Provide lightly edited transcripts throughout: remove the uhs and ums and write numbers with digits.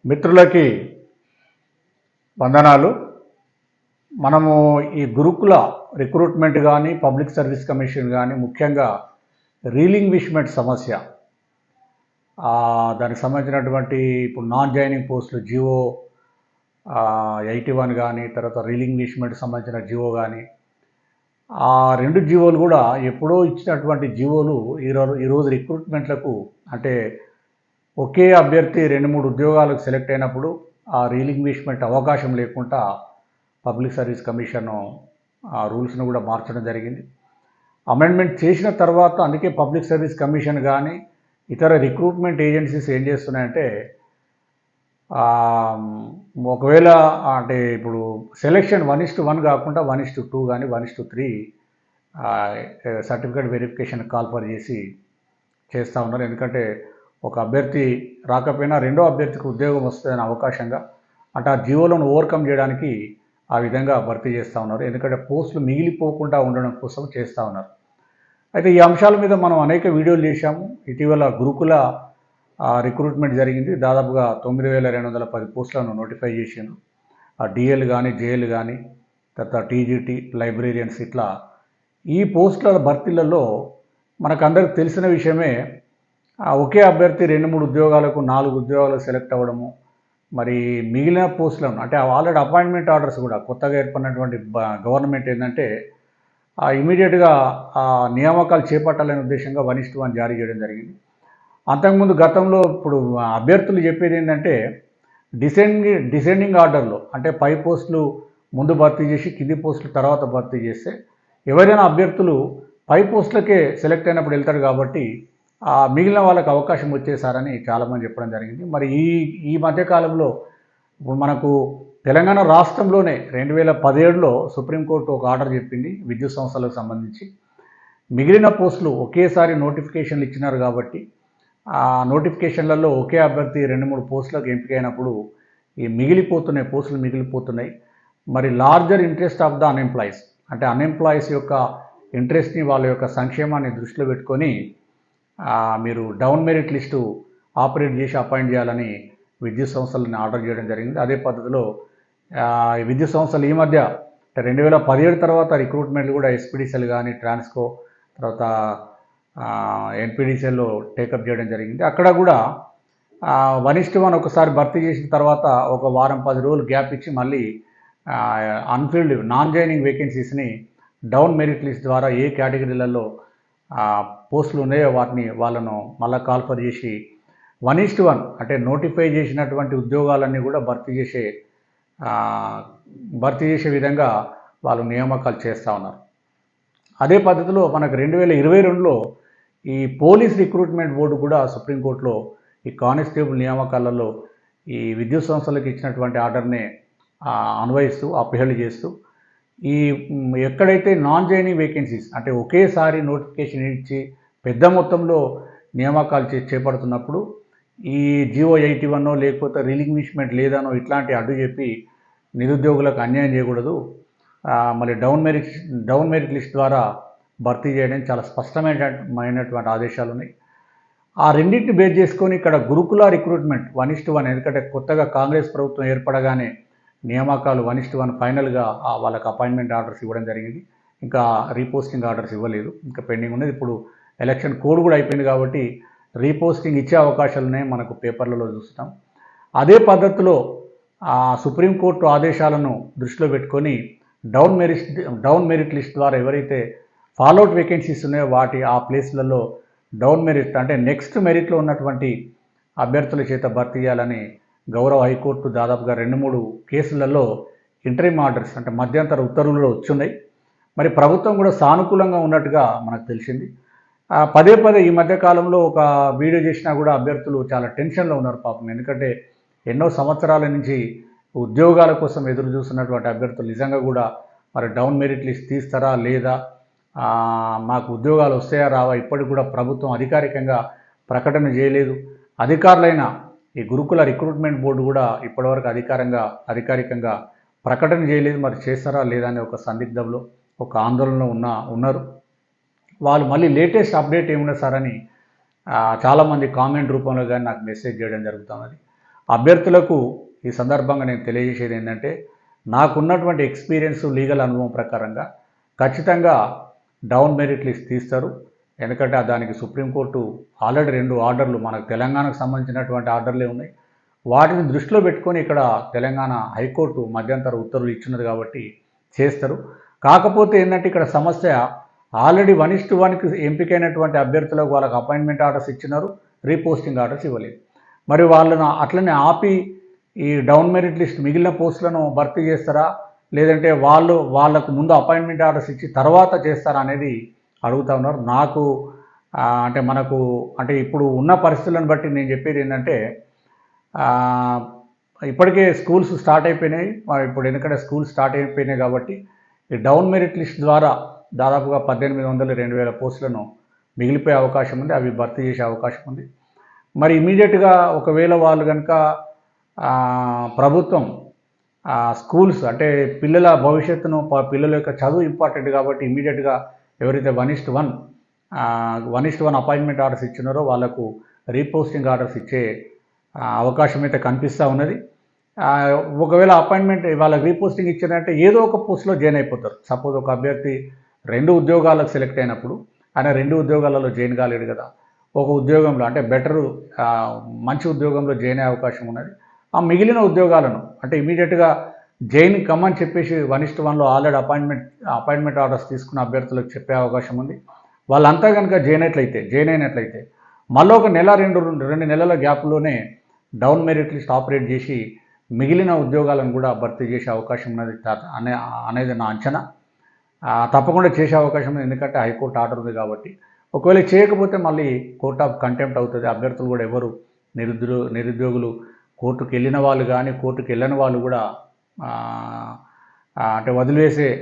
మిత్రులకి వందనాలు. మనము ఈ గురుకుల రిక్రూట్మెంట్ కానీ పబ్లిక్ సర్వీస్ కమిషన్ కానీ ముఖ్యంగా రీలింగ్విష్మెంట్ సమస్య, దానికి సంబంధించినటువంటి ఇప్పుడు నాన్ జాయినింగ్ పోస్టులు జియో 81 కానీ తర్వాత రీలింగ్విష్మెంట్ సంబంధించిన జియో కానీ ఆ రెండు జియోలు కూడా ఎప్పుడో ఇచ్చినటువంటి జియోలు ఈరోజు రిక్రూట్మెంట్లకు అంటే ఒకే అభ్యర్థి 2-3 ఉద్యోగాలకు సెలెక్ట్ అయినప్పుడు ఆ రీలింగ్విష్మెంట్ అవకాశం లేకుండా పబ్లిక్ సర్వీస్ కమిషన్ ఆ రూల్స్ను కూడా మార్చడం జరిగింది. అమెండ్మెంట్ చేసిన తర్వాత అందుకే పబ్లిక్ సర్వీస్ కమిషన్ కానీ ఇతర రిక్రూట్మెంట్ ఏజెన్సీస్ ఏం చేస్తున్నాయంటే ఒకవేళ అంటే ఇప్పుడు సెలెక్షన్ 1:1 కాకుండా 1:2 కానీ 1:3 సర్టిఫికేట్ వెరిఫికేషన్ కాల్ఫర్ చేస్తూ ఉన్నారు. ఎందుకంటే ఒక అభ్యర్థి రాకపోయినా రెండో అభ్యర్థికి ఉద్యోగం వస్తుందని అవకాశంగా అంటే ఆ జియోలను ఓవర్కమ్ చేయడానికి ఆ విధంగా భర్తీ చేస్తూ ఉన్నారు. ఎందుకంటే పోస్టులు మిగిలిపోకుండా ఉండడం కోసం చేస్తూ ఉన్నారు. అయితే ఈ అంశాల మీద మనం అనేక వీడియోలు చేశాము. ఇటీవల గురుకుల రిక్రూట్మెంట్ జరిగింది. దాదాపుగా 9,210 పోస్టులను నోటిఫై చేసిండ్రు. ఆ డిఎల్ కానీ జేఎల్ కానీ తర్వాత టీజీటీ లైబ్రేరియన్స్ ఇట్లా ఈ పోస్టుల భర్తీలలో మనకందరికి తెలిసిన విషయమే. ఒకే అభ్యర్థి 2-3 ఉద్యోగాలకు 4 ఉద్యోగాలకు సెలెక్ట్ అవ్వడము, మరి మిగిలిన పోస్టులను అంటే ఆల్రెడీ అపాయింట్మెంట్ ఆర్డర్స్ కూడా కొత్తగా ఏర్పడినటువంటి గవర్నమెంట్ ఏంటంటే ఇమీడియట్గా నియామకాలు చేపట్టాలనే ఉద్దేశంగా 1:1 జారీ చేయడం జరిగింది. అంతకుముందు గతంలో ఇప్పుడు అభ్యర్థులు చెప్పేది ఏంటంటే డిసెండింగ్ ఆర్డర్లో అంటే పై పోస్టులు ముందు భర్తీ చేసి కింది పోస్టులు తర్వాత భర్తీ చేస్తే ఎవరైనా అభ్యర్థులు పై పోస్టులకే సెలెక్ట్ అయినప్పుడు వెళ్తారు కాబట్టి మిగిలిన వాళ్ళకి అవకాశం వచ్చేసారని చాలామంది చెప్పడం జరిగింది. మరి ఈ మధ్యకాలంలో ఇప్పుడు మనకు తెలంగాణ రాష్ట్రంలోనే 2017లో సుప్రీంకోర్టు ఒక ఆర్డర్ చెప్పింది విద్యుత్ సంస్థలకు సంబంధించి. మిగిలిన పోస్టులు ఒకేసారి నోటిఫికేషన్లు ఇచ్చినారు కాబట్టి ఆ నోటిఫికేషన్లలో ఒకే అభ్యర్థి 2-3 పోస్టులకు ఎంపికైనప్పుడు ఈ పోస్టులు మిగిలిపోతున్నాయి. మరి larger interest of the unemployees అంటే అన్ఎంప్లాయీస్ యొక్క ఇంట్రెస్ట్ని వాళ్ళ యొక్క సంక్షేమాన్ని దృష్టిలో పెట్టుకొని మీరు డౌన్ మెరిట్ లిస్టు ఆపరేట్ చేసి అపాయింట్ చేయాలని విద్యుత్ సంస్థలను ఆర్డర్ చేయడం జరిగింది. అదే పద్ధతిలో విద్యుత్ సంస్థలు ఈ మధ్య 2017 తర్వాత రిక్రూట్మెంట్లు కూడా ఎస్పీడీసీఎల్ కానీ ట్రాన్స్కో తర్వాత ఎన్పీడీసీఎల్లో టేకప్ చేయడం జరిగింది. అక్కడ కూడా 1:1 ఒకసారి భర్తీ చేసిన తర్వాత ఒక వారం 10 రోజులు గ్యాప్ ఇచ్చి మళ్ళీ అన్ఫిల్డ్ నాన్ జాయినింగ్ వేకెన్సీస్ని డౌన్ మెరిట్ లిస్ట్ ద్వారా ఏ కేటగిరీలలో పోస్టులు ఉన్నాయో వాళ్ళను మళ్ళీ కాల్ఫర్ చేసి 1:1 అంటే నోటిఫై చేసినటువంటి ఉద్యోగాలన్నీ కూడా భర్తీ చేసే విధంగా వాళ్ళు నియామకాలు చేస్తూ ఉన్నారు. అదే పద్ధతిలో మనకు 2022లో ఈ పోలీస్ రిక్రూట్మెంట్ బోర్డు కూడా సుప్రీంకోర్టులో ఈ కానిస్టేబుల్ నియామకాలలో ఈ విద్యుత్ సంస్థలకు ఇచ్చినటువంటి ఆర్డర్నే అన్వయిస్తూ అప్హెల్డ్ చేస్తూ ఎక్కడైతే నాన్ జాయినింగ్ వేకెన్సీస్ అంటే ఒకేసారి నోటిఫికేషన్ ఇచ్చి పెద్ద మొత్తంలో నియామకాలు చేపడుతున్నప్పుడు ఈ జియో 81 లేకపోతే రిలింగ్విష్మెంట్ లేదనో ఇట్లాంటి అడ్డు చెప్పి నిరుద్యోగులకు అన్యాయం చేయకూడదు, మళ్ళీ డౌన్ మెరిట్ లిస్ట్ ద్వారా భర్తీ చేయడం చాలా స్పష్టమైనటువంటి ఆదేశాలు ఉన్నాయి. ఆ రెండింటిని బేస్ చేసుకొని ఇక్కడ గురుకుల రిక్రూట్మెంట్ 1:1 ఎందుకంటే కొత్తగా కాంగ్రెస్ ప్రభుత్వం ఏర్పడగానే నియామకాలు 1:1 ఫైనల్గా వాళ్ళకి అపాయింట్మెంట్ ఆర్డర్స్ ఇవ్వడం జరిగింది. ఇంకా రీపోస్టింగ్ ఆర్డర్స్ ఇవ్వలేదు, ఇంకా పెండింగ్ ఉన్నది. ఇప్పుడు ఎలక్షన్ కోడ్ కూడా అయిపోయింది కాబట్టి రీపోస్టింగ్ ఇచ్చే అవకాశాలు ఉన్నాయి, మనకు పేపర్లలో చూస్తాం. అదే పద్ధతిలో సుప్రీంకోర్టు ఆదేశాలను దృష్టిలో పెట్టుకొని డౌన్ మెరిట్ లిస్ట్ ద్వారా ఎవరైతే ఫాలోఅవుట్ వేకెన్సీస్ ఉన్నాయో ఆ ప్లేస్లలో డౌన్ మెరిట్ అంటే నెక్స్ట్ మెరిట్లో ఉన్నటువంటి అభ్యర్థుల చేత భర్తీ చేయాలని గౌరవ హైకోర్టు దాదాపుగా 2-3 కేసులలో ఇంటరిమ్ ఆర్డర్స్ అంటే మధ్యంతర ఉత్తర్వులు వచ్చున్నాయి. మరి ప్రభుత్వం కూడా సానుకూలంగా ఉన్నట్టుగా మనకు తెలిసింది. పదే ఈ మధ్యకాలంలో ఒక వీడియో చేసినా కూడా అభ్యర్థులు చాలా టెన్షన్లో ఉన్నారు పాపం. ఎందుకంటే ఎన్నో సంవత్సరాల నుంచి ఉద్యోగాల కోసం ఎదురు చూస్తున్నటువంటి అభ్యర్థులు నిజంగా కూడా మరి డౌన్ మెరిట్ లిస్ట్ తీస్తారా లేదా, మాకు ఉద్యోగాలు వస్తాయా రావా, ఇప్పటికి కూడా ప్రభుత్వం అధికారికంగా ప్రకటన చేయలేదు. అధికారులైన ఈ గురుకుల రిక్రూట్మెంట్ బోర్డు కూడా ఇప్పటివరకు అధికారికంగా ప్రకటన చేయలేదు. మరి చేస్తారా లేదా అనే ఒక సందిగ్ధంలో ఒక ఆందోళనలో ఉన్నారు వాళ్ళు. మళ్ళీ లేటెస్ట్ అప్డేట్ ఏమున్నా సార్ అని చాలామంది కామెంట్ రూపంలో కానీ నాకు మెసేజ్ చేయడం జరుగుతున్నది. అభ్యర్థులకు ఈ సందర్భంగా నేను తెలియజేసేది ఏంటంటే, నాకున్నటువంటి ఎక్స్పీరియన్స్ లీగల్ అనుభవం ప్రకారంగా ఖచ్చితంగా డౌన్ మెరిట్ లిస్ట్ తీస్తారు. ఎందుకంటే దానికి సుప్రీంకోర్టు ఆల్రెడీ 2 ఆర్డర్లు మనకు తెలంగాణకు సంబంధించినటువంటి ఆర్డర్లే ఉన్నాయి. వాటిని దృష్టిలో పెట్టుకొని ఇక్కడ తెలంగాణ హైకోర్టు మధ్యంతర ఉత్తర్వులు ఇచ్చినది కాబట్టి చేస్తారు. కాకపోతే ఏంటంటే ఇక్కడ సమస్య ఆల్రెడీ 1:1కి ఎంపికైనటువంటి అభ్యర్థులకు వాళ్ళకి అపాయింట్మెంట్ ఆర్డర్స్ ఇచ్చినారు, రీపోస్టింగ్ ఆర్డర్స్ ఇవ్వలేదు. మరి వాళ్ళను అట్లనే ఆపి ఈ డౌన్ మెరిట్ లిస్ట్ మిగిలిన పోస్టులను భర్తీ చేస్తారా, లేదంటే వాళ్ళకు ముందు అపాయింట్మెంట్ ఆర్డర్స్ ఇచ్చి తర్వాత చేస్తారా అనేది అడుగుతా ఉన్నారు. నాకు అంటే ఇప్పుడు ఉన్న పరిస్థితులను బట్టి నేను చెప్పేది ఏంటంటే, ఇప్పటికే స్కూల్స్ స్టార్ట్ అయిపోయినాయి. ఇప్పుడు ఎందుకంటే స్కూల్స్ స్టార్ట్ అయిపోయినాయి కాబట్టి ఈ డౌన్ మెరిట్ లిస్ట్ ద్వారా దాదాపుగా 1800-2000 పోస్టులను మిగిలిపోయే అవకాశం ఉంది. అవి భర్తీ చేసే అవకాశం ఉంది. మరి ఇమీడియట్గా ఒకవేళ వాళ్ళు కనుక ప్రభుత్వం స్కూల్స్ అంటే పిల్లల భవిష్యత్తును, పిల్లల యొక్క చదువు ఇంపార్టెంట్ కాబట్టి ఇమీడియట్గా ఎవరైతే 1:1 అపాయింట్మెంట్ ఆర్డర్స్ ఇచ్చినారో వాళ్ళకు రీపోస్టింగ్ ఆర్డర్స్ ఇచ్చే అవకాశం అయితే కనిపిస్తూ ఉన్నది. ఒకవేళ అపాయింట్మెంట్ వాళ్ళకి రీపోస్టింగ్ ఇచ్చారంటే ఏదో ఒక పోస్ట్లో జాయిన్ అయిపోతారు. సపోజ్ ఒక అభ్యర్థి 2 ఉద్యోగాలకు సెలెక్ట్ అయినప్పుడు ఆయన 2 ఉద్యోగాలలో జాయిన్ కాలేడు కదా, ఒక ఉద్యోగంలో అంటే మంచి ఉద్యోగంలో జాయిన్ అయ్యే అవకాశం ఉన్నది. ఆ మిగిలిన ఉద్యోగాలను అంటే ఇమీడియట్గా జాయిన్ కమ్మని చెప్పేసి 1:1లో ఆల్రెడీ అపాయింట్మెంట్ ఆర్డర్స్ తీసుకున్న అభ్యర్థులకు చెప్పే అవకాశం ఉంది. వాళ్ళంతా కనుక జాయిన్ అయినట్లయితే మళ్ళీ ఒక నెల 2 నెలల గ్యాప్లోనే డౌన్ మెరిట్ లిస్ట్ ఆపరేట్ చేసి మిగిలిన ఉద్యోగాలను కూడా భర్తీ చేసే అవకాశం ఉన్నది అనేది నా అంచనా. తప్పకుండా చేసే అవకాశం ఉంది, ఎందుకంటే హైకోర్టు ఆర్డర్ ఉంది కాబట్టి. ఒకవేళ చేయకపోతే మళ్ళీ కోర్ట్ ఆఫ్ కంటెంప్ట్ అవుతుంది. అభ్యర్థులు కూడా ఎవరు నిరుద్యోగులు కోర్టుకు వెళ్ళిన వాళ్ళు కానీ కోర్టుకు వెళ్ళని వాళ్ళు కూడా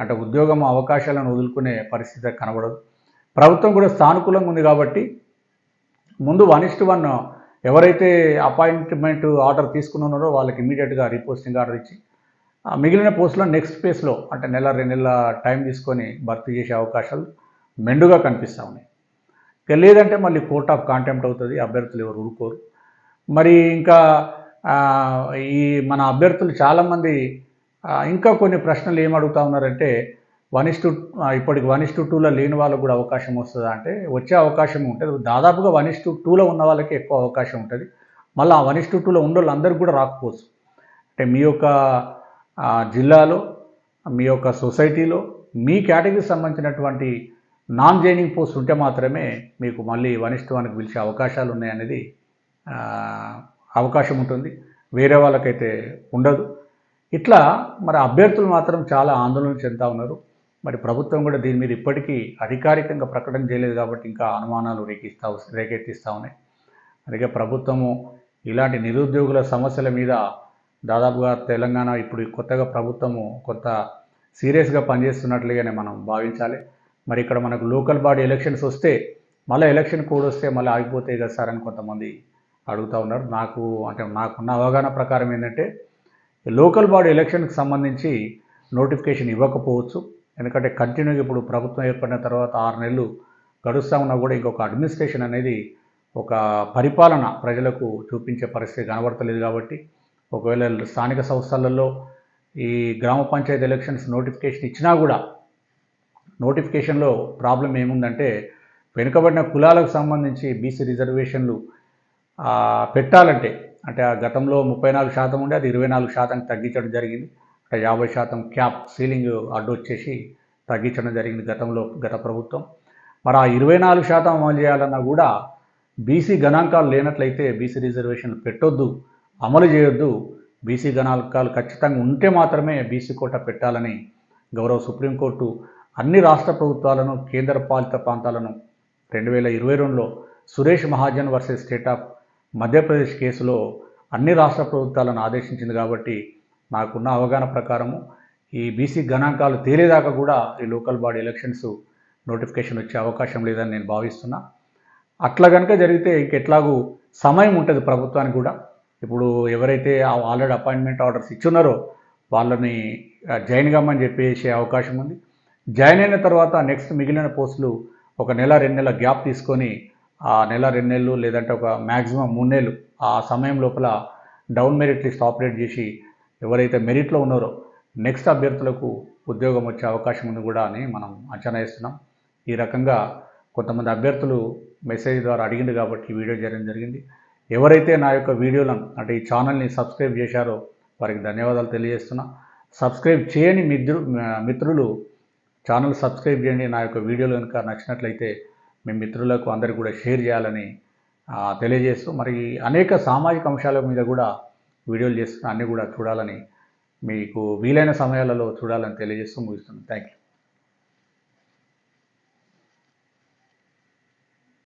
అంటే ఉద్యోగం అవకాశాలను వదులుకునే పరిస్థితి కనబడదు. ప్రభుత్వం కూడా సానుకూలంగా ఉంది కాబట్టి ముందు 1:1 ఎవరైతే అపాయింట్మెంట్ ఆర్డర్ తీసుకున్నారో వాళ్ళకి ఇమీడియట్గా రీపోస్టింగ్ ఆర్డర్ ఇచ్చి మిగిలిన పోస్టులో నెక్స్ట్ ఫేజ్లో అంటే 1-2 నెలల టైం తీసుకొని భర్తీ చేసే అవకాశాలు మెండుగా కనిపిస్తూ ఉన్నాయి. ఇక లేదంటే మళ్ళీ కోర్ట్ ఆఫ్ కాంటెంప్ట్ అవుతుంది, అభ్యర్థులు ఎవరు ఊరుకోరు. మరి ఇంకా ఈ మన అభ్యర్థులు చాలామంది ఇంకా కొన్ని ప్రశ్నలు ఏం అడుగుతూ ఉన్నారంటే, ఇప్పటికి 1:2లో లేని వాళ్ళకు కూడా అవకాశం వస్తుందా అంటే వచ్చే అవకాశం ఉంటుంది. దాదాపుగా 1:2లో ఉన్న వాళ్ళకి ఎక్కువ అవకాశం ఉంటుంది. మళ్ళీ ఆ 1:2లో ఉన్న వాళ్ళందరికీ కూడా రాకపోవచ్చు. అంటే మీ యొక్క జిల్లాలో, మీ యొక్క సొసైటీలో మీ కేటగిరీకి సంబంధించినటువంటి నాన్ జాయినింగ్ పోస్ట్ ఉంటే మాత్రమే మీకు మళ్ళీ 1:1కి పిలిచే అవకాశాలు ఉన్నాయనేది అవకాశం ఉంటుంది. వేరే వాళ్ళకైతే ఉండదు. ఇట్లా మరి అభ్యర్థులు మాత్రం చాలా ఆందోళన చెందుతూ ఉన్నారు. మరి ప్రభుత్వం కూడా దీని మీద ఇప్పటికీ అధికారికంగా ప్రకటన చేయలేదు కాబట్టి ఇంకా అనుమానాలు రేకెత్తిస్తూ ఉన్నాయి. అందుకే ప్రభుత్వము ఇలాంటి నిరుద్యోగుల సమస్యల మీద దాదాపుగా తెలంగాణ ఇప్పుడు కొత్తగా ప్రభుత్వము కొంత సీరియస్గా పనిచేస్తున్నట్లుగానే మనం భావించాలి. మరి ఇక్కడ మనకు లోకల్ బాడీ ఎలక్షన్స్ వస్తే మళ్ళీ ఎలక్షన్ కోడ్ వస్తే మళ్ళీ ఆగిపోతాయి కదా సార్ అని కొంతమంది అడుగుతూ ఉన్నారు. నాకున్న అవగాహన ప్రకారం ఏంటంటే లోకల్ బాడీ ఎలక్షన్కి సంబంధించి నోటిఫికేషన్ ఇవ్వకపోవచ్చు. ఎందుకంటే కంటిన్యూగా ఇప్పుడు ప్రభుత్వం ఏర్పడిన తర్వాత 6 నెలలు గడుస్తూ ఉన్నా కూడా ఇంకొక అడ్మినిస్ట్రేషన్ అనేది ఒక పరిపాలన ప్రజలకు చూపించే పరిస్థితి కనబడతలేదు. కాబట్టి ఒకవేళ స్థానిక సంస్థలలో ఈ గ్రామ పంచాయతీ ఎలక్షన్స్ నోటిఫికేషన్ ఇచ్చినా కూడా నోటిఫికేషన్లో ప్రాబ్లం ఏముందంటే వెనుకబడిన కులాలకు సంబంధించి బీసీ రిజర్వేషన్లు పెట్టాలంటే అంటే ఆ గతంలో 34% ఉండే అది 24% తగ్గించడం జరిగింది. అంటే 50% క్యాప్ సీలింగ్ అడ్డు వచ్చేసి తగ్గించడం జరిగింది గత ప్రభుత్వం. మరి ఆ 24% అమలు చేయాలన్నా కూడా బీసీ గణాంకాలు లేనట్లయితే బీసీ రిజర్వేషన్లు పెట్టొద్దు, అమలు చేయొద్దు. బీసీ గణాంకాలు ఖచ్చితంగా ఉంటే మాత్రమే బీసీ కోటా పెట్టాలని గౌరవ సుప్రీంకోర్టు అన్ని రాష్ట్ర ప్రభుత్వాలను, కేంద్ర పాలిత ప్రాంతాలను 2022లో Suresh Mahajan versus state of Madhya Pradesh కేసులో అన్ని రాష్ట్ర ప్రభుత్వాలను ఆదేశించింది. కాబట్టి నాకున్న అవగాహన ప్రకారము ఈ బీసీ గణాంకాలు తేలేదాకా కూడా ఈ లోకల్ బాడీ ఎలక్షన్స్ నోటిఫికేషన్ వచ్చే అవకాశం లేదని నేను భావిస్తున్నా. అట్లా కనుక జరిగితే ఇంకెట్లాగూ సమయం ఉంటుంది ప్రభుత్వానికి కూడా. ఇప్పుడు ఎవరైతే ఆల్రెడీ అపాయింట్మెంట్ ఆర్డర్స్ ఇచ్చున్నారో వాళ్ళని జాయిన్ కమ్మని చెప్పేసే అవకాశం ఉంది. జాయిన్ అయిన తర్వాత నెక్స్ట్ మిగిలిన పోస్టులు ఒక 1-2 నెలల గ్యాప్ తీసుకొని ఆ 1-2 నెలలు లేదంటే ఒక మ్యాక్సిమం 3 నెలలు ఆ సమయం లోపల డౌన్ మెరిట్ లిస్ట్ ఆపరేట్ చేసి ఎవరైతే మెరిట్లో ఉన్నారో నెక్స్ట్ అభ్యర్థులకు ఉద్యోగం వచ్చే అవకాశం ఉంది కూడా అని మనం అంచనా వేస్తున్నాం. ఈ రకంగా కొంతమంది అభ్యర్థులు మెసేజ్ ద్వారా అడిగింది కాబట్టి ఈ వీడియో చేయడం జరిగింది. ఎవరైతే నా యొక్క వీడియోలను అంటే ఈ ఛానల్ని సబ్స్క్రైబ్ చేశారో వారికి ధన్యవాదాలు తెలియజేస్తున్నా. సబ్స్క్రైబ్ చేయని మిత్రులు ఛానల్ సబ్స్క్రైబ్ చేయండి. నా యొక్క వీడియోలు కనుక నచ్చినట్లయితే మీ మిత్రులకు అందరికీ కూడా షేర్ చేయాలని తెలియజేస్తూ, మరి అనేక సామాజిక అంశాల మీద కూడా వీడియోలు చేస్తున్నా, అన్నీ కూడా చూడాలని, మీకు వీలైన సమయాలలో చూడాలని తెలియజేస్తూ ముగిస్తున్నాను. Thank you.